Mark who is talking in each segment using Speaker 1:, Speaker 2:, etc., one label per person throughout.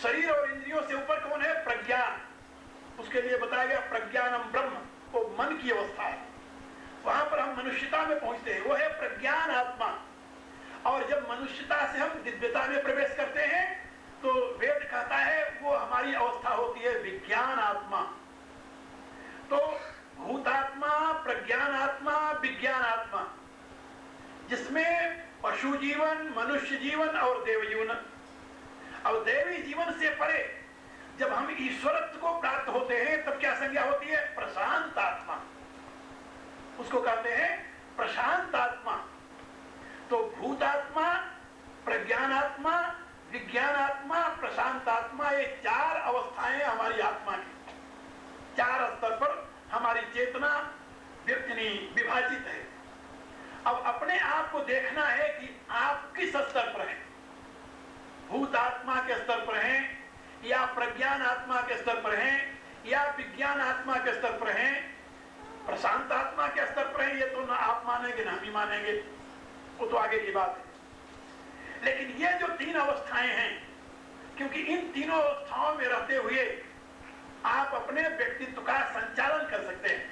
Speaker 1: शरीर और इंद्रियों से ऊपर कौन है? प्रज्ञान। उसके लिए बताया गया प्रज्ञानम ब्रह्म, वो मन की अवस्था है। वहां पर हम मनुष्यता में पहुंचते हैं, वो है प्रज्ञान आत्मा। और जब मनुष्यता से हम दिव्यता में प्रवेश करते हैं तो वेद कहता है वो हमारी अवस्था होती है विज्ञान आत्मा। तो भूतात्मा, प्रज्ञान आत्मा, विज्ञान आत्मा, जिसमें पशु जीवन, मनुष्य जीवन और देव जीवन। अब देवी जीवन से परे जब हम ईश्वरत्व को प्राप्त होते हैं तब क्या संज्ञा होती है? प्रशांत आत्मा। उसको कहते हैं प्रशांत आत्मा। तो भूतात्मा, प्रज्ञानात्मा, विज्ञानात्मा, प्रशांत आत्मा, ये चार अवस्थाएं हमारी आत्मा की, चार स्तर पर हमारी चेतना विभाजित है। अब अपने आप को देखना है कि आप किस स्तर पर हैं। भूतात्मा के स्तर पर हैं या प्रज्ञान आत्मा के स्तर पर हैं या विज्ञान आत्मा के स्तर पर हैं, प्रशांत आत्मा के स्तर पर हैं। ये तो ना आप मानेंगे ना हम ही मानेंगे, वो तो आगे की बात है। लेकिन ये जो तीन अवस्थाएं हैं, क्योंकि इन तीनों अवस्थाओं में रहते हुए आप अपने व्यक्तित्व का संचालन कर सकते हैं,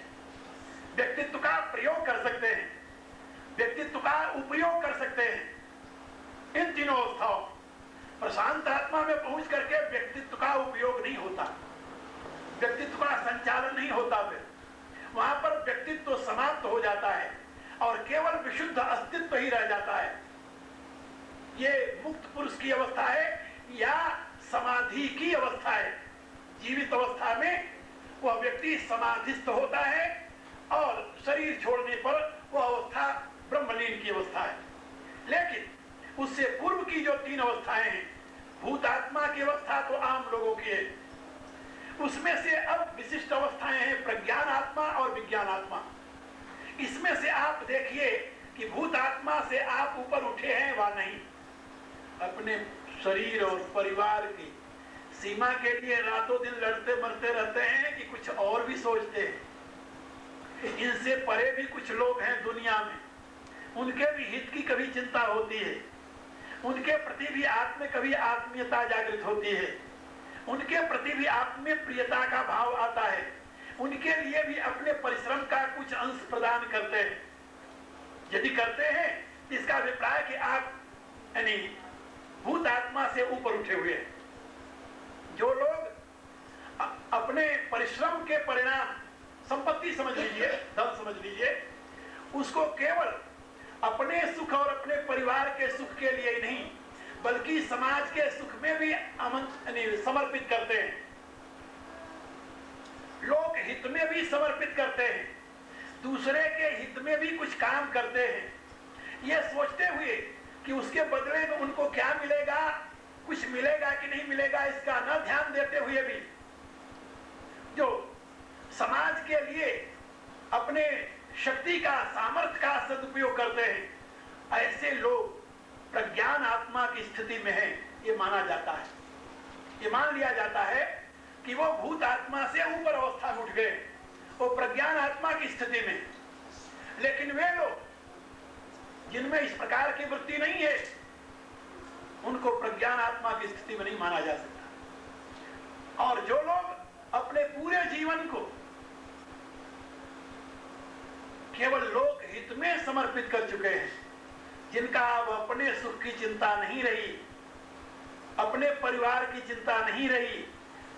Speaker 1: व्यक्तित्व का प्रयोग कर सकते हैं, व्यक्तित्व का उपयोग कर सकते हैं। इन तीनों अवस्थाओं, प्रशांत आत्मा में पहुंच करके व्यक्तित्व का उपयोग नहीं होता, व्यक्तित्व का संचालन नहीं होता, फिर वहां पर व्यक्तित्व समाप्त हो जाता है और केवल विशुद्ध अस्तित्व ही रह जाता है। ये मुक्त पुरुष की अवस्था है या समाधि की अवस्था है। जीवित अवस्था में वह व्यक्ति समाधिस्थ होता है और शरीर छोड़ने पर वह अवस्था ब्रह्मलीन की अवस्था है। लेकिन उससे पूर्व की जो तीन अवस्थाएं हैं, भूतात्मा की अवस्था तो आम लोगों की है, उसमें से अब विशिष्ट अवस्थाएं हैं प्रज्ञान आत्मा और विज्ञान आत्मा। इसमें से आप देखिए कि भूतात्मा से आप ऊपर उठे हैं वा नहीं। अपने शरीर और परिवार की सीमा के लिए रातों दिन लड़ते मरते रहते हैं कि कुछ और भी सोचते हैं। इनसे परे भी कुछ लोग हैं दुनिया में, उनके भी हित की कभी चिंता होती है, उनके प्रति भी आप में कभी आत्मीयता जागृत होती है, उनके प्रति भी आप में प्रियता का भाव आता है, उनके लिए भी अपने परिश्रम का कुछ अंश प्रदान करते हैं। यदि करते हैं इसका अभिप्राय कि आप यानी भूत आत्मा से ऊपर उठे हुए हैं। जो लोग अपने परिश्रम के परिणाम, संपत्ति समझ लीजिए, धन समझ लीजिए, उसको केवल अपने सुख और अपने परिवार के सुख के लिए ही नहीं बल्कि समाज के सुख में भी समर्पित करते हैं, लोक हित में भी समर्पित करते हैं, दूसरे के हित में भी कुछ काम करते हैं, ये सोचते हुए कि उसके बदले में उनको क्या मिलेगा, कुछ मिलेगा कि नहीं मिलेगा, इसका न ध्यान देते हुए भी जो समाज के लिए अपने शक्ति का, सामर्थ्य का सदुपयोग करते हैं, ऐसे लोग प्रज्ञान आत्मा की स्थिति में है। ये माना जाता है, ये मान लिया जाता है कि वो भूत आत्मा से ऊपर अवस्था में उठ गए, वो प्रज्ञान आत्मा की स्थिति में। लेकिन वे लोग जिनमें इस प्रकार की वृत्ति नहीं है, उनको प्रज्ञान आत्मा की स्थिति में नहीं माना जा सकता। और जो लोग अपने पूरे जीवन को केवल लोक हित में समर्पित कर चुके हैं, जिनका अब अपने सुख की चिंता नहीं रही, अपने परिवार की चिंता नहीं रही,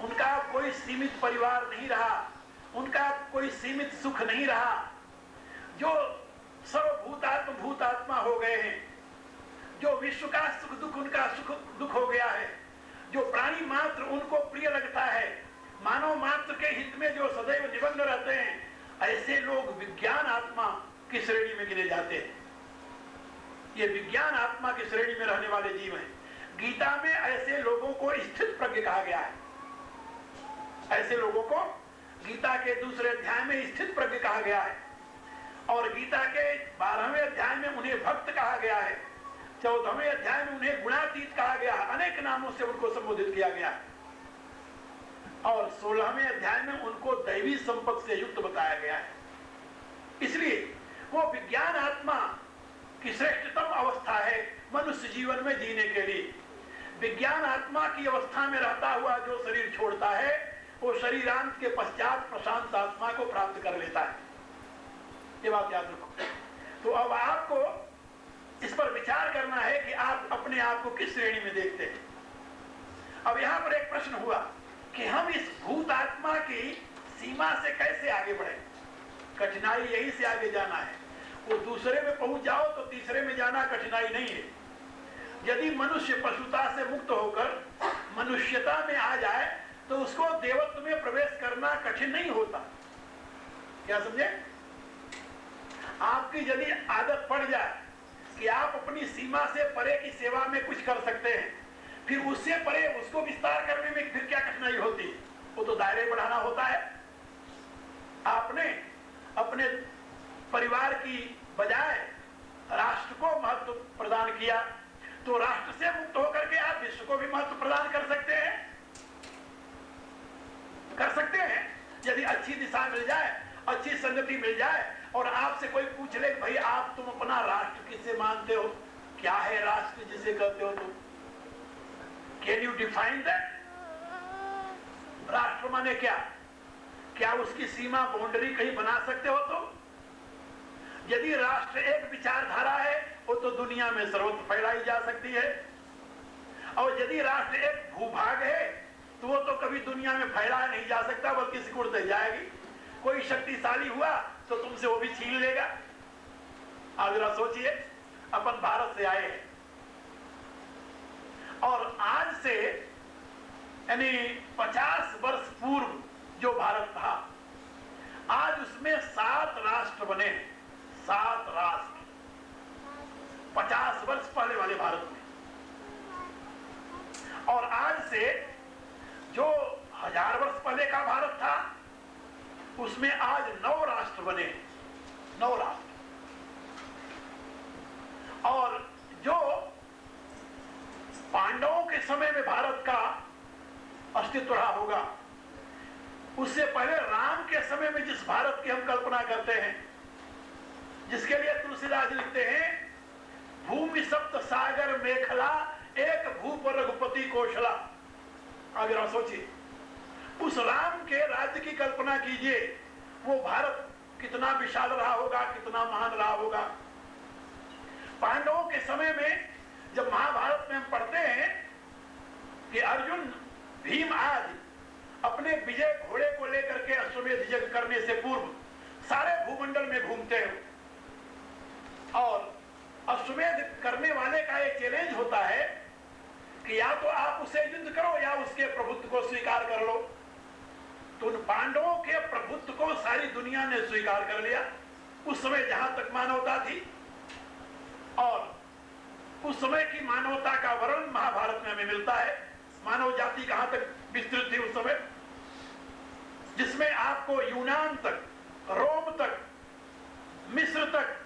Speaker 1: उनका कोई सीमित परिवार नहीं रहा, उनका कोई सीमित सुख नहीं रहा, जो सर्वभूतात्मा हो गए हैं, जो विश्व का सुख दुख उनका सुख दुख हो गया है, जो प्राणी मात्र उनको प्रिय लगता है, मानव मात्र के हित में जो सदैव निबंध रहते हैं, ऐसे लोग विज्ञान आत्मा की श्रेणी में गिने जाते हैं। ये विज्ञान आत्मा की श्रेणी में रहने वाले जीव हैं। गीता में ऐसे लोगों को स्थित प्रज्ञ कहा गया है। ऐसे लोगों को गीता के दूसरे अध्याय में स्थित प्रज्ञ कहा गया है और गीता के 12वें अध्याय में उन्हें भक्त कहा गया है, 14वें अध्याय में उन्हें गुणातीत कहा गया है, अनेक नामों से उनको संबोधित किया गया है और 16वें अध्याय में उनको दैवी संपत्ति से युक्त बताया गया है। इसलिए वो विज्ञान आत्मा की श्रेष्ठतम अवस्था है मनुष्य जीवन में जीने के लिए। विज्ञान आत्मा की अवस्था में रहता हुआ जो शरीर छोड़ता है वो शरीरांत के पश्चात प्रशांत आत्मा को प्राप्त कर लेता है। ये बात याद रखो। तो अब आपको इस पर विचार करना है कि आप अपने आप को किस श्रेणी में देखते हैं। अब यहां पर एक प्रश्न हुआ कि हम इस भूत आत्मा की सीमा से कैसे आगे बढ़े। कठिनाई यही से आगे जाना है। वो दूसरे में पहुंच जाओ तो तीसरे में जाना कठिनाई नहीं है। यदि मनुष्य पशुता से मुक्त होकर मनुष्यता में आ जाए तो उसको देवत्व में प्रवेश करना कठिन नहीं होता। क्या समझे? आपकी यदि आदत पड़ जाए कि आप अपनी सीमा से परे की सेवा में कुछ कर सकते हैं, फिर उससे परे उसको विस्तार करने में फिर क्या कठिनाई होती है? वो तो दायरे बढ़ाना होता है। आपने अपने परिवार की बजाय राष्ट्र को महत्व प्रदान किया, तो राष्ट्र से मुक्त होकर के आप विश्व को भी महत्व प्रदान कर सकते हैं। यदि अच्छी दिशा मिल जाए, अच्छी संगति मिल जाए और आपसे कोई पूछ ले भाई आप तुम अपना राष्ट्र किसे मानते हो, क्या है राष्ट्र जिसे कहते हो तुम, कैन यू डिफाइन दैट? राष्ट्र माने क्या उसकी सीमा बाउंड्री कहीं बना सकते हो तुम? यदि राष्ट्र एक विचारधारा है वो तो दुनिया में सर्वत्र फैलाई जा सकती है, और यदि राष्ट्र एक भूभाग है तो वो तो कभी दुनिया में फैलाया नहीं जा सकता, बल्कि सिकुड़ते जाएगी। कोई शक्तिशाली हुआ तो तुमसे वो भी छीन लेगा। आप जरा सोचिए, अपन भारत से आए हैं और आज से यानी 50 वर्ष पूर्व जो भारत था, आज उसमें 7 राष्ट्र बने। 7 राष्ट्र 50 वर्ष पहले वाले भारत में। और आज से जो 1000 वर्ष पहले का भारत था उसमें आज 9 राष्ट्र बने। 9 राष्ट्र। और जो पांडवों के समय में भारत का अस्तित्व रहा होगा, उससे पहले राम के समय में जिस भारत की हम कल्पना करते हैं, जिसके लिए तुलसीदास जी लिखते हैं भूमि सप्त सागर मेखला एक भूप रघुपति कौशला। अब जरा सोचिए, उस राम के राज्य की कल्पना कीजिए, वो भारत कितना विशाल रहा होगा, कितना महान रहा होगा। पांडवों के समय में जब महाभारत में हम पढ़ते हैं कि अर्जुन भीम आदि अपने विजय घोड़े को लेकर के अश्वमेध यज्ञ करने से पूर्व सारे भूमंडल में घूमते हैं, और अश्वमेध करने वाले का एक चैलेंज होता है कि या तो आप उसे युद्ध करो या उसके प्रभुत्व को स्वीकार कर लो। तो उन पांडवों के प्रभुत्व को सारी दुनिया ने स्वीकार कर लिया उस समय जहां तक मानवता थी, और उस समय की मानवता का वर्णन महाभारत में हमें मिलता है। मानव जाति कहां तक विस्तृत थी उस समय, जिसमें आपको यूनान तक, रोम तक, मिस्र तक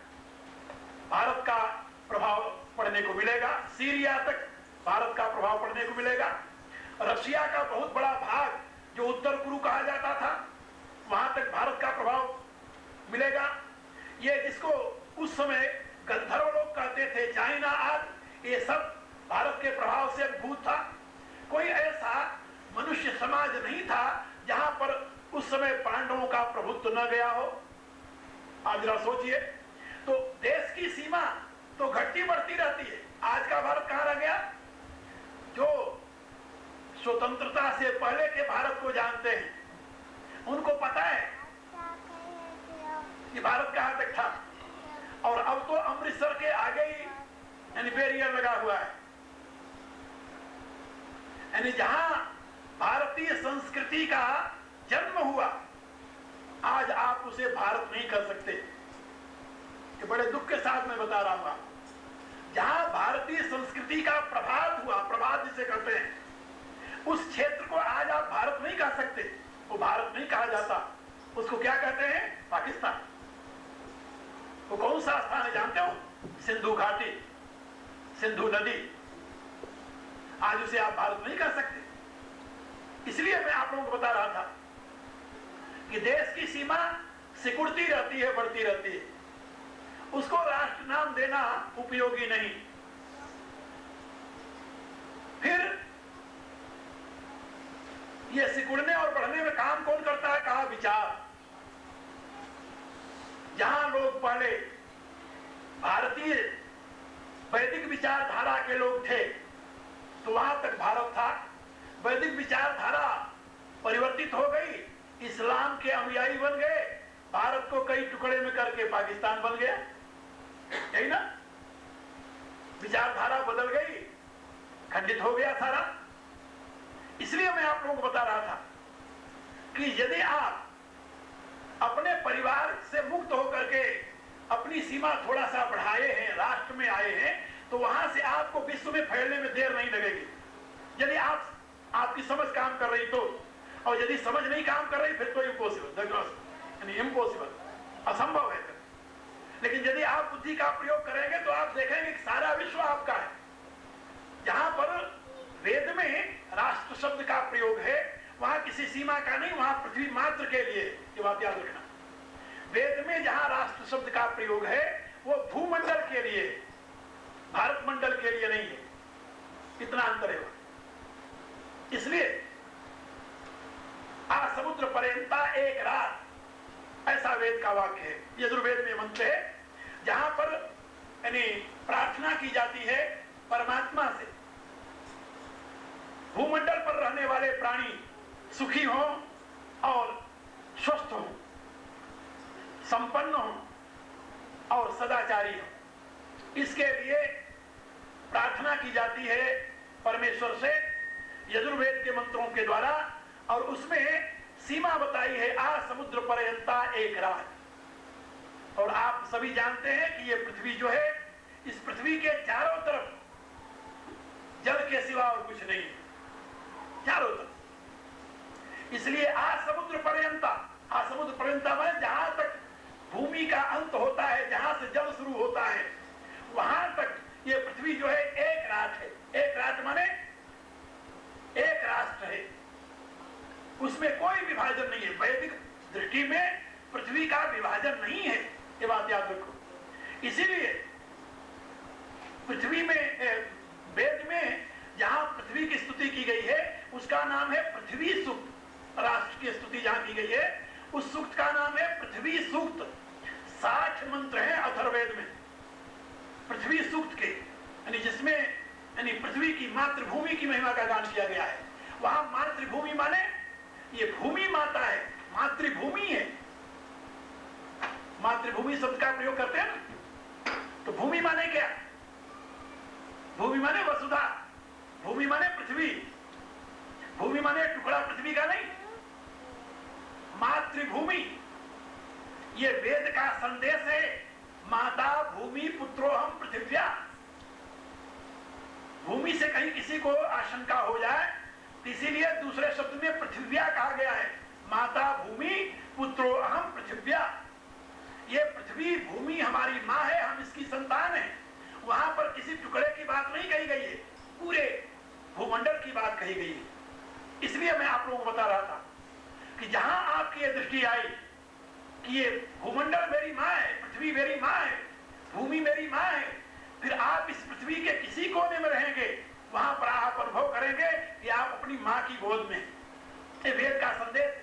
Speaker 1: भारत का प्रभाव पड़ने को मिलेगा। सीरिया तक भारत का प्रभाव पड़ने को मिलेगा। रशिया का बहुत बड़ा भाग जो उत्तर कुरु कहा जाता था, वहां तक भारत का प्रभाव मिलेगा। ये जिसको उस समय गंधर्व लोग कहते थे, चाइना आदि, ये सब भारत के प्रभाव से भूत था। कोई ऐसा मनुष्य समाज नहीं था जहां पर उस समय पांडवों का प्रभुत्व न गया हो। आप जरा सोचिए, तो देश की सीमा तो घटती बढ़ती रहती है। आज का भारत कहां रह गया? जो स्वतंत्रता से पहले के भारत को जानते हैं उनको पता है कि भारत कहां तक था, और अब तो अमृतसर के आगे ही यानी बैरियर लगा हुआ है। यानी जहां भारतीय संस्कृति का जन्म हुआ, आज आप उसे भारत नहीं कर सकते। ये बड़े दुख के साथ मैं बता रहा हूं। जहां भारतीय संस्कृति का प्रभात हुआ, प्रभात जिसे कहते हैं, उस क्षेत्र को आज आप भारत नहीं कह सकते। वो भारत नहीं कहा जाता, उसको क्या कहते हैं? पाकिस्तान। वो कौन सा स्थान है जानते हो? सिंधु घाटी, सिंधु नदी। आज उसे आप भारत नहीं कह सकते। इसलिए मैं आप लोगों को बता रहा था कि देश की सीमा सिकुड़ती रहती है, बढ़ती रहती है। उसको राष्ट्र नाम देना उपयोगी नहीं। फिर ये सिकुड़ने और बढ़ने में काम कौन करता है? कहा विचार। जहां लोग पहले भारतीय वैदिक विचारधारा के लोग थे तो वहां तक भारत था। वैदिक विचारधारा परिवर्तित हो गई, इस्लाम के अनुयायी बन गए, भारत को कई टुकड़े में करके पाकिस्तान बन गया, यही ना? विचारधारा बदल गई, खंडित हो गया सारा। इसलिए मैं आप लोगों को बता रहा था कि यदि आप अपने परिवार से मुक्त होकर के अपनी सीमा थोड़ा सा बढ़ाए हैं, राष्ट्र में आए हैं, तो वहां से आपको विश्व में फैलने में देर नहीं लगेगी। यदि आपकी समझ काम कर रही तो, और यदि समझ नहीं काम कर रही फिर तो इम्पॉसिबल, असंभव है। लेकिन यदि आप बुद्धि का प्रयोग करेंगे तो आप देखेंगे कि सारा विश्व आपका है। जहां पर वेद में राष्ट्र शब्द का प्रयोग है वहां किसी सीमा का नहीं, वहां पृथ्वी मात्र के लिए, ये बात याद रखना। वेद में जहां राष्ट्र शब्द का प्रयोग है वो भूमंडल के लिए, भारत मंडल के लिए नहीं है, इतना अंतर है। इसलिए आ समुद्र पर्यंता एक रात, ऐसा वेद का वाक्य है, यजुर्वेद में मंत्र है, जहां पर यानी प्रार्थना की जाती है परमात्मा से भूमंडल पर रहने वाले प्राणी सुखी हों और स्वस्थ हों, संपन्न हों और सदाचारी हों। इसके लिए प्रार्थना की जाती है परमेश्वर से यजुर्वेद के मंत्रों के द्वारा, और उसमें सीमा बताई है आ समुद्र पर्यंता एक रात। और आप सभी जानते हैं कि ये पृथ्वी जो है, इस पृथ्वी के चारों तरफ जल के सिवा और कुछ नहीं है, चारों तरफ। इसलिए आ समुद्र पर्यंता में जहां तक भूमि का अंत होता है, जहां से जल शुरू होता है, वहां तक ये पृथ्वी जो है एक रात है। एक रात माने एक राष्ट्र है, उसमें कोई विभाजन नहीं है। वैदिक दृष्टि में पृथ्वी का विभाजन नहीं है, ये बात याद रखो। इसीलिए पृथ्वी में, वेद में जहां पृथ्वी की स्तुति की गई है उसका नाम है पृथ्वी सूक्त। राष्ट्र की स्तुति जहां की गई है उस सूक्त का नाम है पृथ्वी सूक्त। 60 मंत्र हैं अथर्ववेद में पृथ्वी सूक्त के, यानी जिसमें यानी पृथ्वी की मातृभूमि की महिमा का गान किया गया है। वहां मातृभूमि माने ये भूमि माता है, मातृभूमि है। मातृभूमि शब्द का प्रयोग करते हैं ना, तो भूमि माने क्या? भूमि माने वसुधा, भूमि माने पृथ्वी, भूमि माने टुकड़ा पृथ्वी का नहीं, मातृभूमि। ये वेद का संदेश है, माता भूमि पुत्रो हम पृथिव्या। भूमि से कहीं किसी को आशंका हो जाए, इसीलिए दूसरे शब्द में पृथिव्या कहा गया है। माता भूमि पुत्रो अहम पृथिव्या। ये पृथ्वी भूमि हमारी माँ है, हम इसकी संतान हैं। वहां पर किसी टुकड़े की बात नहीं कही गई है, पूरे भूमंडल की बात कही गई है। इसलिए मैं आप लोगों को बता रहा था कि जहां आपकी ये दृष्टि आई कि ये भूमंडल मेरी माँ है, पृथ्वी मेरी माँ है, भूमि मेरी माँ है, फिर आप इस पृथ्वी के किसी कोने में रहेंगे, वहां पर आप अनुभव करेंगे कि आप अपनी माँ की गोद में। ये वेद का संदेश।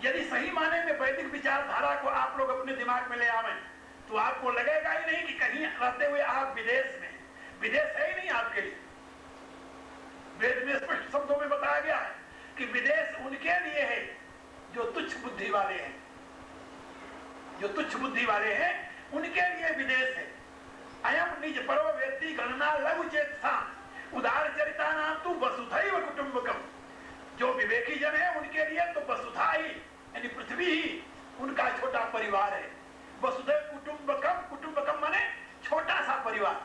Speaker 1: यदि सही माने में वैदिक विचारधारा को आप लोग अपने दिमाग में ले आवें तो आपको लगेगा ही नहीं कि कहीं रहते हुए आप विदेश में। विदेश है ही नहीं आपके लिए। वेद में स्पष्ट शब्दों में बताया गया है कि विदेश उनके लिए है जो तुच्छ बुद्धि वाले हैं। जो तुच्छ बुद्धि वाले हैं उनके लिए विदेश है। अयम निज परो व्यक्ति गणना लघु चेतसा उदार चरिता नाम तू वसुधैव कुटुंबकम। जो विवेकी जन है उनके लिए तो वसुधा ही यानी पृथ्वी ही उनका छोटा परिवार है। वसुधैव कुटुंबकम, कुटुंबकम माने छोटा सा परिवार।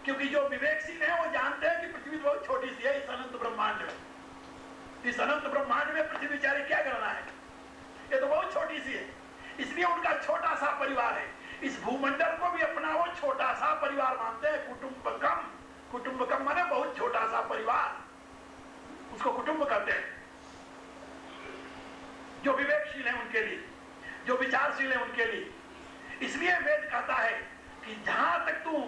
Speaker 1: क्योंकि जो विवेकशील है वो जानते हैं कि पृथ्वी बहुत छोटी सी है इस अनंत ब्रह्मांड में। इस अनंत ब्रह्मांड में पृथ्वी बेचारे क्या करना है, ये तो बहुत छोटी सी है। इसलिए उनका छोटा सा परिवार है। इस भूमंडल को भी अपना वो छोटा सा परिवार मानते हैं। कुटुंबकम, कुटुंबकम माने बहुत छोटा सा परिवार, उसको कुटुंब कहते हैं। जो विवेकशील है उनके लिए, जो विचारशील है उनके लिए। इसलिए वेद कहता है कि जहां तक तू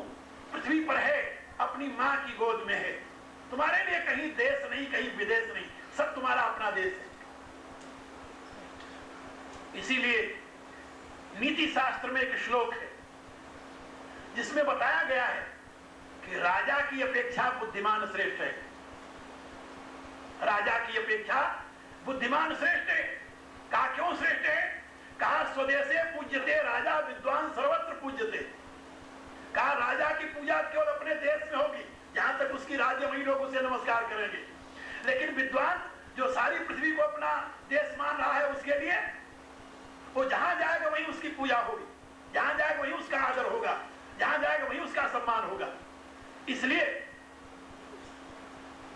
Speaker 1: पृथ्वी पर है अपनी मां की गोद में है। तुम्हारे लिए कहीं देश नहीं, कहीं विदेश नहीं, सब तुम्हारा अपना देश है। इसीलिए नीति शास्त्र में एक श्लोक है जिसमें बताया गया है कि राजा की अपेक्षा बुद्धिमान श्रेष्ठ है। राजा की अपेक्षा बुद्धिमान श्रेष्ठ है। कहा क्यों श्रेष्ठ है? कहा स्वदेशे पूज्यते राजा विद्वान सर्वत्र पूज्यते। कहा राजा की पूजा केवल अपने देश में होगी, जहां तक उसकी राज्य वही लोग उसे नमस्कार करेंगे, लेकिन विद्वान जो सारी पृथ्वी को अपना देश मान रहा है, उसके लिए वो जहां जाएगा वहीं उसकी पूजा होगी, जहां जाएगा वहीं उसका आदर होगा, जहां जाएगा वहीं उसका सम्मान होगा। इसलिए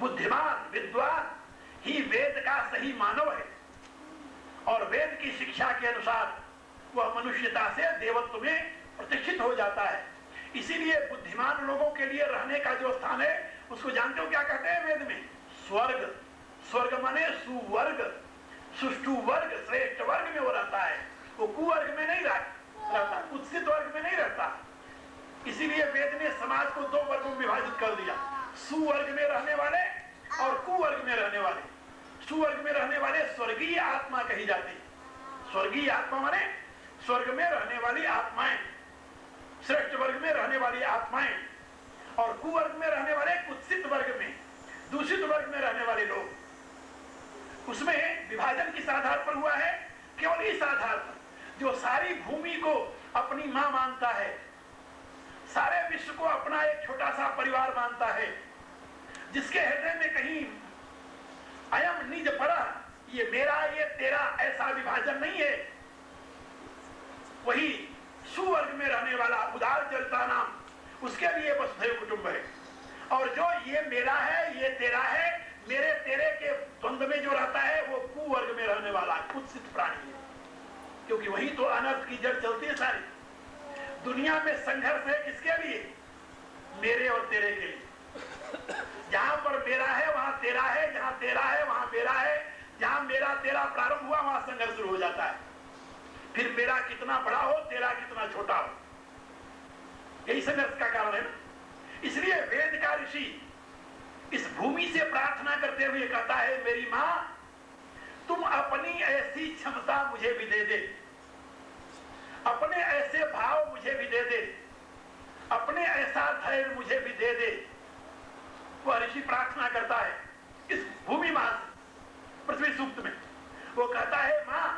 Speaker 1: बुद्धिमान विद्वान ही वेद का सही मानव है और वेद की शिक्षा के अनुसार वह मनुष्यता से देवत्व में प्रतिष्ठित हो जाता है। इसीलिए बुद्धिमान लोगों के लिए रहने का जो स्थान है उसको जानते हो क्या कहते हैं वेद में? स्वर्ग। स्वर्ग माने सुवर्ग, सुष्ठु वर्ग, श्रेष्ठ वर्ग में वो रहता है, वो कुवर्ग में नहीं रहता, कुत्सित वर्ग में नहीं रहता। इसीलिए वेद ने समाज को दो वर्गों में विभाजित कर दिया, सुवर्ग में रहने वाले और कुवर्ग में रहने वाले। सुवर्ग में रहने वाले स्वर्गीय आत्मा कही जाती है। स्वर्गीय आत्मा माने स्वर्ग में रहने वाली आत्माएं, श्रेष्ठ वर्ग में रहने वाली आत्माएं, और कुवर्ग में रहने वाले कुत्सित वर्ग में, दूषित वर्ग में रहने वाले लोग। उसमें विभाजन किस आधार पर हुआ है? केवल इस आधार पर, जो सारी भूमि को अपनी मां मानता है, सारे विश्व को अपना एक छोटा सा परिवार मानता है, जिसके हृदय में कहीं अयम निज पड़ा, ये मेरा ये तेरा, ऐसा विभाजन नहीं है, वही सुवर्ग में रहने वाला उदार चरिता नाम, उसके लिए वसुधैव कुटुंब है। और जो ये मेरा है ये तेरा है, मेरे तेरे के द्वंद्व में जो रहता है वो कुवर्ग में रहने वाला कुत्सित प्राणी है, क्योंकि वही तो अनर्थ की जड़ चलती है सारी दुनिया में। संघर्ष है किसके लिए? मेरे और तेरे के लिए। जहां पर मेरा है वहां तेरा है, जहां तेरा है वहां मेरा है, जहां मेरा तेरा प्रारंभ हुआ वहां संघर्ष शुरू हो जाता है। फिर मेरा कितना बड़ा हो, तेरा कितना छोटा हो, यही संघर्ष का कारण है ना। इसलिए वेद का ऋषि इस भूमि से प्रार्थना करते हुए कहता है, मेरी मां तुम अपनी ऐसी क्षमता मुझे भी दे दे, अपने ऐसे भाव मुझे भी दे दे, अपने ऐसा धैर्य मुझे भी दे दे। वह ऋषि प्रार्थना करता है इस भूमि मां से, पृथ्वी सूक्त में। वो कहता है, मां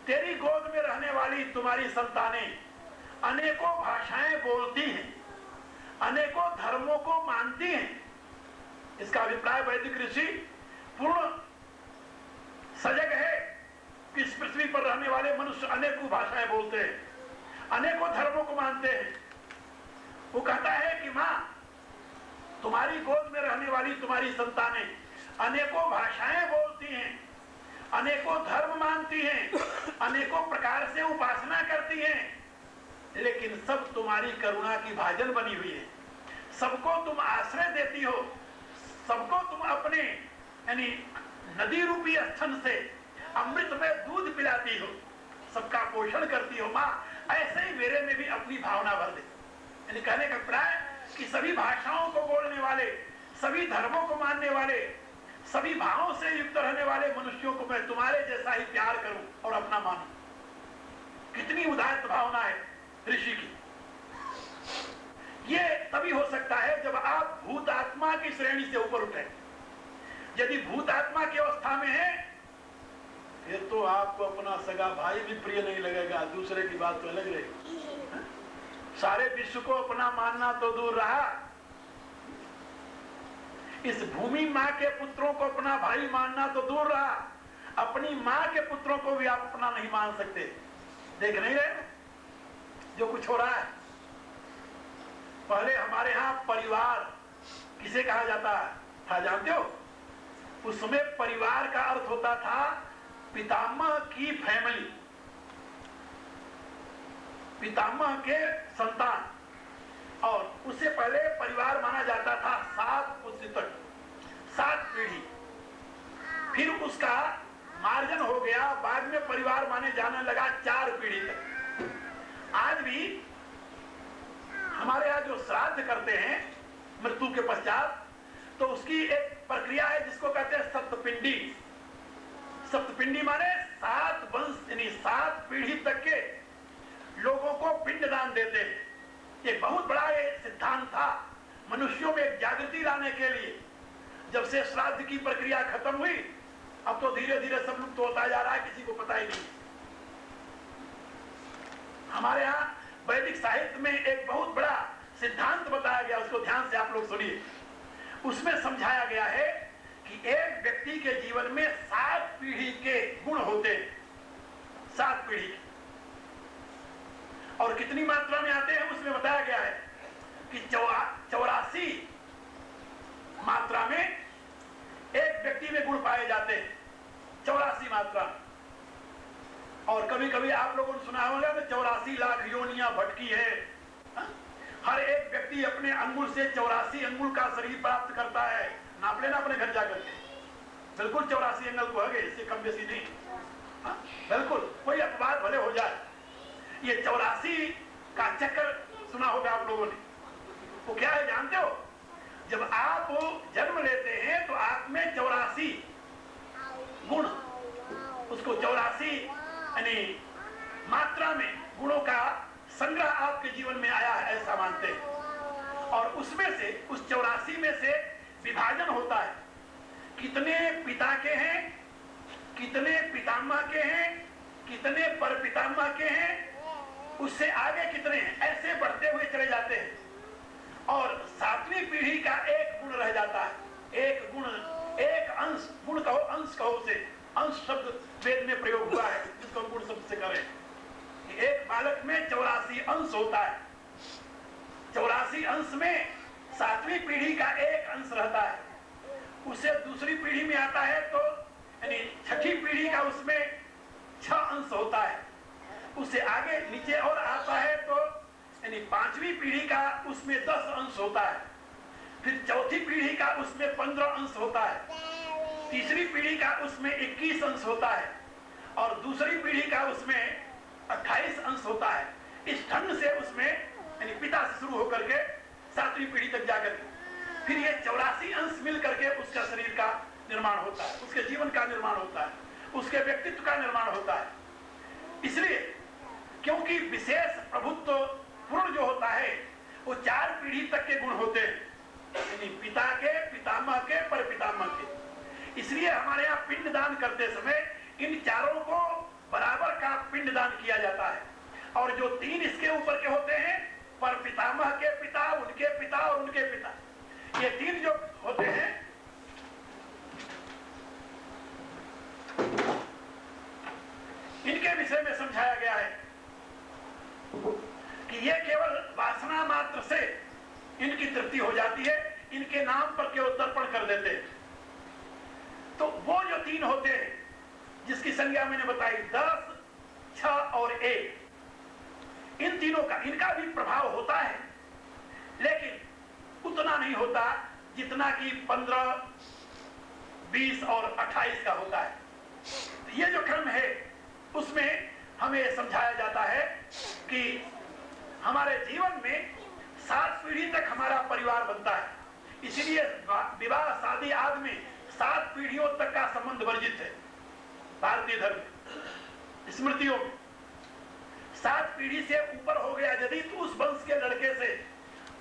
Speaker 1: तेरी गोद में रहने वाली तुम्हारी संतानें अनेकों भाषाएं बोलती हैं, अनेकों धर्मों को मानती हैं। इसका अभिप्राय वैदिक ऋषि पूर्ण सजग है कि इस पृथ्वी पर रहने वाले मनुष्य अनेकों भाषाएं बोलते हैं, अनेकों धर्मों को मानते हैं। वो कहता है कि मां तुम्हारी गोद में रहने वाली तुम्हारी संतानें अनेकों भाषाएं बोलती हैं, अनेकों धर्म मानती हैं, अनेकों प्रकार से उपासना करती हैं, लेकिन सब तुम्हारी करुणा की भाजन बनी हुई है। सबको तुम आश्रय देती हो, सबको तुम अपने यानी नदी रूपी स्तन से अमृत में दूध पिलाती हो, सबका पोषण करती हो। मां ऐसे ही मेरे में भी अपनी भावना भर दे। यानी कहने का अभिप्राय कि सभी भाषाओं को बोलने वाले, सभी धर्मों को मानने वाले, सभी भावों से युक्त रहने वाले मनुष्यों को मैं तुम्हारे जैसा ही प्यार करूं और अपना मानूं। कितनी उदात्त भावना है ऋषि की। ये तभी हो सकता है जब आप भूत आत्मा की श्रेणी से ऊपर उठे। यदि भूत आत्मा की अवस्था में है फिर तो आपको अपना सगा भाई भी प्रिय नहीं लगेगा, दूसरे की बात तो अलग रहेगी। सारे विश्व को अपना मानना तो दूर रहा, इस भूमि मां के पुत्रों को अपना भाई मानना तो दूर रहा, अपनी मां के पुत्रों को भी आप अपना नहीं मान सकते। देख नहीं रहे जो कुछ हो रहा है। पहले हमारे यहां परिवार किसे कहा जाता था जानते हो? उस समय परिवार का अर्थ होता था पितामह की फैमिली, पितामह के संतान, और उससे पहले परिवार माना जाता था 7 पुत्र तक, 7 पीढ़ी। फिर उसका मार्जन हो गया, बाद में परिवार माने जाने लगा 4 पीढ़ी तक। आज भी हमारे यहाँ जो श्राद्ध करते हैं मृत्यु के पश्चात, तो उसकी एक प्रक्रिया है जिसको कहते हैं सप्तपिंडी। सप्तपिंडी माने 7 वंश यानी 7 पीढ़ी तक के लोगों को पिंडदान देते हैं। ये बहुत बड़ा ये सिद्धांत था मनुष्यों में एक जागृति लाने के लिए। जब से श्राद्ध की प्रक्रिया खत्म हुई, अब तो धीरे धीरे सब लुप्त होता जा रहा है, किसी को पता ही नहीं। हमारे यहाँ वैदिक साहित्य में एक बहुत बड़ा सिद्धांत बताया गया, उसको ध्यान से आप लोग सुनिए। उसमें समझाया गया है कि एक व्यक्ति के जीवन में 7 पीढ़ी के गुण होते हैं, 7 पीढ़ी, और कितनी मात्रा में आते हैं उसमें बताया गया है कि 84 मात्रा में एक व्यक्ति में गुण पाए जाते हैं, 84 मात्रा। और कभी कभी आप लोगों ने सुना होगा कि 84 लाख योनियां भटकी है। हर एक व्यक्ति अपने अंगुल से 84 अंगुल का शरीर प्राप्त करता है। नाप लेना अपने घर जाकर के, बिल्कुल 84 अंगुल को है, इससे कम बेसी नहीं। बिल्कुल कोई अपवाद भले हो जाए। ये 84 का चक्कर सुना होगा आप लोगों ने। वो क्या है जानते हो? जब आप जन्म लेते हैं तो आप में 84 गुण, उसको 84 यानी मात्रा में गुणों का संग्रह आपके जीवन में आया है, ऐसा मानते हैं। और उसमें से, उस 84 में से विभाजन होता है, कितने पिता के हैं, कितने पितामह के हैं, कितने परपितामह के हैं, उससे आगे कितने हैं, ऐसे बढ़ते हुए चले जाते हैं। और 7वीं पीढ़ी का एक गुण रह जाता है। एक गुण, एक अंश, गुण कहो अंश कहो, से अंश शब्द वेद में प्रयोग हुआ है, जिसको हम गुण शब्द से करें। एक बालक में 84 अंश होता है। 84 अंश में 7वीं पीढ़ी का एक अंश रहता है। उससे दूसरी पीढ़ी में आता है तो यानी 6ठी पीढ़ी का उसमें 6 अंश होता है। उससे आगे नीचे और आता है तो यानी 5वीं पीढ़ी का उसमें 10 अंश होता है। फिर चौथी पीढ़ी का उसमें 15 अंश होता है। तीसरी पीढ़ी का उसमें 21 अंश होता है। और दूसरी पीढ़ी का उसमें 28 अंश होता है। इस ढंग से उसमें यानी पिता से शुरू होकर के 7वीं पीढ़ी तक जाकर फिर ये 84 अंश मिल करके उसका शरीर का निर्माण होता है, उसके जीवन का निर्माण होता है, उसके व्यक्तित्व का निर्माण होता है। इसलिए क्योंकि विशेष प्रभुत्व पूर्ण जो होता है वो 4 पीढ़ी तक के गुण होते हैं, यानी पिता के, पितामह के, परपितामह के। इसलिए हमारे यहाँ पिंडदान करते समय इन चारों को बराबर का पिंडदान किया जाता है। और जो 3 इसके ऊपर के होते हैं, परपितामह के पिता, उनके पिता और उनके पिता, ये 3 जो होते हैं, इनके विषय में समझाया गया है कि ये केवल वासना मात्र से इनकी तृप्ति हो जाती है, इनके नाम पर केवल तर्पण कर देते हैं। तो वो जो 3 होते हैं जिसकी संज्ञा मैंने बताई 10, 6 और 1, इन तीनों का, इनका भी प्रभाव होता है, लेकिन उतना नहीं होता जितना कि 15, 20 और 28 का होता है। तो ये जो क्रम है उसमें हमें समझाया जाता है कि हमारे जीवन में 7 पीढ़ी तक हमारा परिवार बनता है। इसीलिए विवाह, शादी आदि में 7 पीढ़ियों तक का संबंध वर्जित है। भारतीय धर्म स्मृतियों में 7 पीढ़ी से ऊपर हो गया यदि तो उस वंश के लड़के से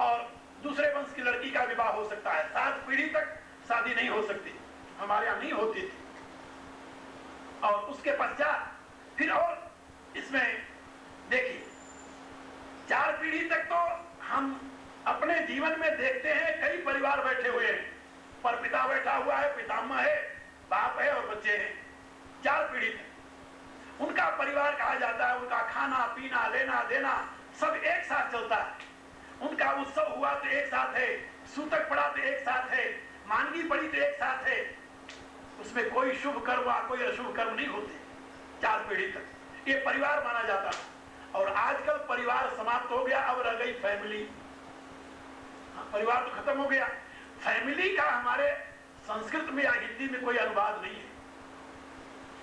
Speaker 1: और दूसरे वंश की लड़की का विवाह हो सकता है। 7 पीढ़ी तक शादी नहीं हो सकती, हमारे यहाँ नहीं होती थी। और उसके पश्चात फिर और इसमें देखिए 4 पीढ़ी तक तो हम अपने जीवन में देखते हैं कई परिवार बैठे हुए हैं, पर पिता बैठा हुआ है, पितामह है, बाप है और बच्चे हैं। 4 पीढ़ी तक उनका परिवार कहा जाता है। उनका खाना पीना, लेना देना सब एक साथ चलता है। उनका उत्सव हुआ तो एक साथ है, सूतक पड़ा तो एक साथ है, मानगी पड़ी तो एक साथ है। उसमें कोई शुभ कर्म या कोई अशुभ कर्म नहीं होते। 4 पीढ़ी तक ये परिवार माना जाता है। और आजकल परिवार समाप्त हो गया, अब रह गई फैमिली। परिवार तो खत्म हो गया। फैमिली का हमारे संस्कृत में या हिंदी में कोई अनुवाद नहीं है,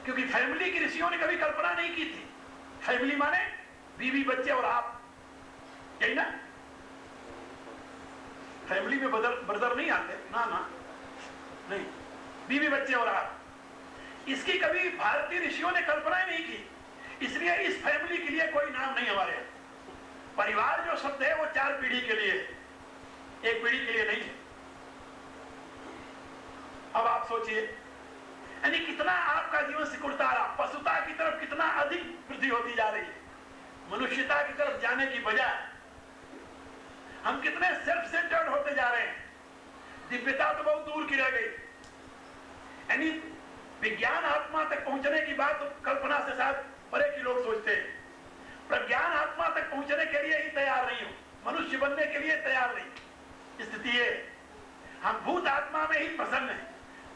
Speaker 1: क्योंकि फैमिली की ऋषियों ने कभी कल्पना नहीं की थी। फैमिली माने बीवी, बच्चे और आप, यही ना। फैमिली में ब्रदर नहीं आते ना, ना। नहीं, बीवी बच्चे और आप, इसकी कभी भारतीय ऋषियों ने कल्पना ही नहीं की। इसलिए इस फैमिली के लिए कोई नाम नहीं हमारे यहाँ। परिवार जो शब्द है वो 4 पीढ़ी के लिए, एक पीढ़ी के लिए नहीं है। अब आप सोचिए, यानी कितना आपका जीवन सिकुड़ता रहा, पशुता की तरफ कितना अधिक वृद्धि होती जा रही है, मनुष्यता की तरफ जाने की बजाय हम कितने सेल्फ सेंटर्ड होते जा रहे हैं। दिव्यता तो बहुत दूर की रह गई। यानी विज्ञान आत्मा तक पहुंचने की बात तो कल्पना से शायद परे की लोग सोचते हैं। प्रज्ञान आत्मा तक पहुंचने के लिए ही तैयार नहीं हो, मनुष्य बनने के लिए तैयार नहीं। स्थिति है हम भूत आत्मा में ही प्रसन्न हैं।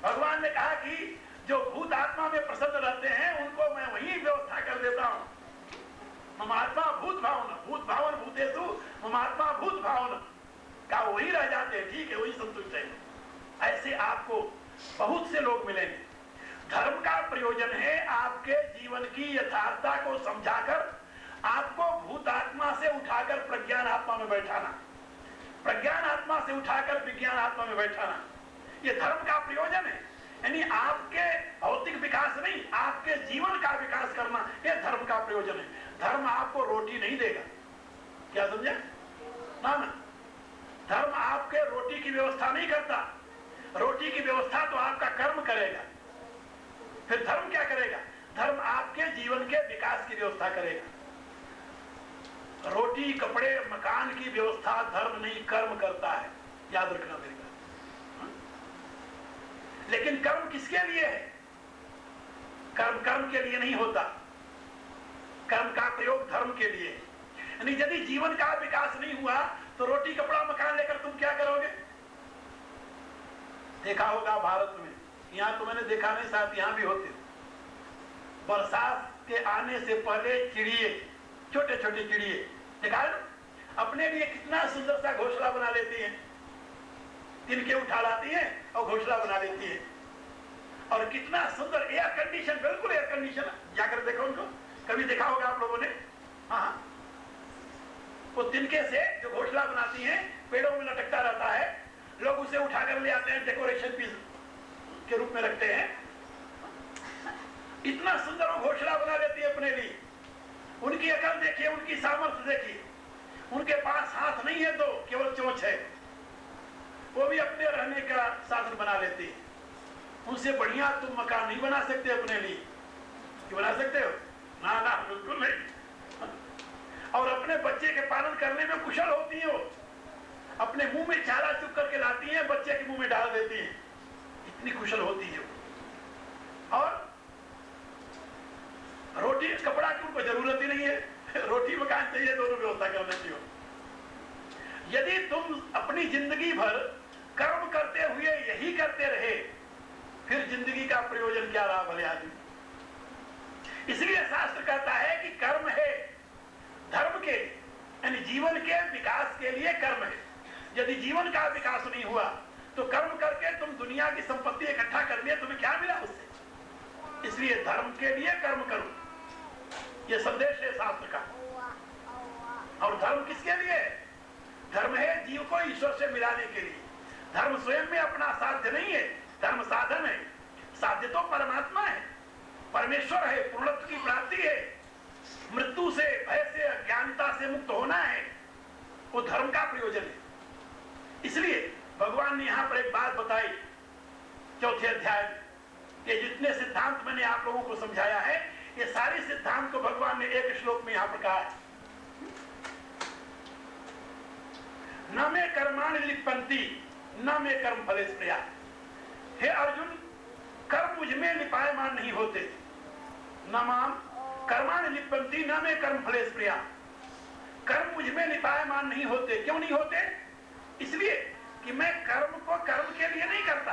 Speaker 1: भगवान ने कहा कि जो भूत आत्मा में प्रसन्न रहते हैं उनको मैं वही व्यवस्था कर देता हूं। ममात्मा भूत भावना, भूत भावन भूतेषु ममात्मा भूत भावना का वही रह जाते हैं। ठीक है, वही संतुष्ट है। ऐसे आपको बहुत से लोग मिलेंगे। धर्म का प्रयोजन है आपके जीवन की यथार्थता को समझाकर आपको भूत आत्मा से उठाकर प्रज्ञान आत्मा में बैठाना, प्रज्ञान आत्मा से उठाकर विज्ञान आत्मा में बैठाना। ये धर्म का प्रयोजन है। यानी आपके भौतिक विकास नहीं, आपके जीवन का विकास करना, यह धर्म का प्रयोजन है। धर्म आपको रोटी नहीं देगा, क्या समझे? ना ना, धर्म आपके रोटी की व्यवस्था नहीं करता। रोटी की व्यवस्था तो आपका कर्म करेगा। फिर धर्म क्या करेगा? धर्म आपके जीवन के विकास की व्यवस्था करेगा। रोटी, कपड़े, मकान की व्यवस्था धर्म नहीं, कर्म करता है। याद रखना मेरी बात। लेकिन कर्म किसके लिए है? कर्म कर्म के लिए नहीं होता। कर्म का प्रयोग धर्म के लिए है। यानी यदि जीवन का विकास नहीं हुआ तो रोटी, कपड़ा, मकान लेकर तुम क्या करोगे? देखा होगा भारत में, यहां तो मैंने देखा नहीं, साथ यहां भी होते, बरसात के आने से पहले चिड़िए, छोटे छोटे चिड़िए, देखा है, अपने लिए कितना सुंदर सा घोंसला बना लेती हैं। तिनके उठा लाती हैं और घोंसला बना लेती है। और कितना सुंदर एयर कंडीशन, बिल्कुल एयर कंडीशन। जाकर देखो उनको, कभी देखा होगा आप लोगों ने। हाँ, वो तिनके से जो घोंसला बनाती हैं, पेड़ों में लटकता रहता है, लोग उसे उठाकर ले आते हैं, डेकोरेशन पीस के रूप में रखते हैं। इतना सुंदर वो घोंसला बना लेती है अपने लिए। उनकी अकल देखिए, उनकी सामर्थ्य देखिए। उनके पास हाथ नहीं है तो केवल चोंच है, वो भी अपने रहने का साधन बना लेती है। उनसे बढ़िया तुम मकान नहीं बना सकते अपने लिए। क्यों बना सकते हो? ना ना, बिल्कुल नहीं। और अपने बच्चे के पालन करने में कुशल होती है। वो अपने मुंह में चारा चुप करके लाती हैं, बच्चे के मुंह में डाल देती हैं, इतनी कुशल होती है। और रोटी, कपड़ा की उनको जरूरत ही नहीं है। रोटी, मकान चाहिए, दोनों व्यवस्था कर लेती हो। यदि तुम अपनी जिंदगी भर कर्म करते हुए यही करते रहे, फिर जिंदगी का प्रयोजन क्या रहा भले आदमी? इसलिए शास्त्र कहता है कि कर्म है धर्म के, यानी जीवन के विकास के लिए कर्म है। यदि जीवन का विकास नहीं हुआ तो कर्म करके तुम दुनिया की संपत्ति इकट्ठा कर लिए, तुम्हें क्या मिला उससे? इसलिए धर्म के लिए कर्म करो, यह संदेश है शास्त्र का। और धर्म किसके लिए? धर्म है जीव को ईश्वर से मिलाने के लिए। धर्म स्वयं में अपना साध्य नहीं है, धर्म साधन है। साध्य तो परमात्मा है, परमेश्वर है, पूर्णत्व की प्राप्ति है, मृत्यु से, भय से, अज्ञानता से मुक्त होना है, वो धर्म का प्रयोजन है। इसलिए भगवान ने यहां पर एक बात बताई 4थे अध्याय में, कि जितने सिद्धांत मैंने आप लोगों को समझाया है, ये सारे सिद्धांत को भगवान ने एक श्लोक में यहां पर कहा है। न मे कर्माणि लिप्यन्ति न मे कर्म फले स्पृहा। हे अर्जुन, कर्म मुझ में लिपायमान नहीं होते। न माम कर्माणि लिप्यन्ति न मे कर्म फले स्पृहा। कर्म मुझ में लिपायमान नहीं होते। क्यों नहीं होते? इसलिए कि मैं कर्म को कर्म के लिए नहीं करता,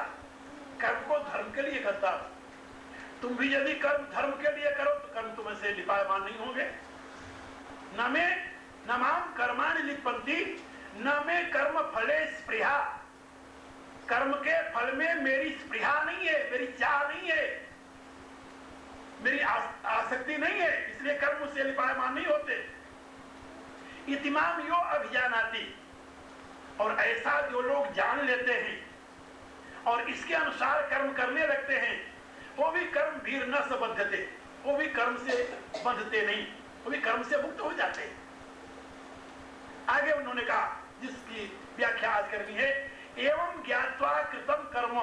Speaker 1: कर्म को धर्म के लिए करता हूं। तुम भी यदि कर्म धर्म के लिए करो तो कर्म तुम्हें से लिपायमान नहीं होंगे। न माम कर्माणि लिप्यन्ति न मे कर्म फले स्पृहा। कर्म के फल में मेरी स्पृहा नहीं है, मेरी चाह नहीं है, मेरी आसक्ति नहीं है, इसलिए कर्म मुझसे लिपायमान नहीं होते। इतिमाम यो अभिजानाति। और ऐसा जो लोग जान लेते हैं और इसके अनुसार कर्म करने लगते हैं, वो भी कर्म भीर न सबद्धते, वो भी कर्म से बंधते नहीं, वो भी कर्म से मुक्त हो जाते हैं। आगे उन्होंने कहा, जिसकी व्याख्या आज करनी है, एवं ज्ञात्वा कृतम कर्म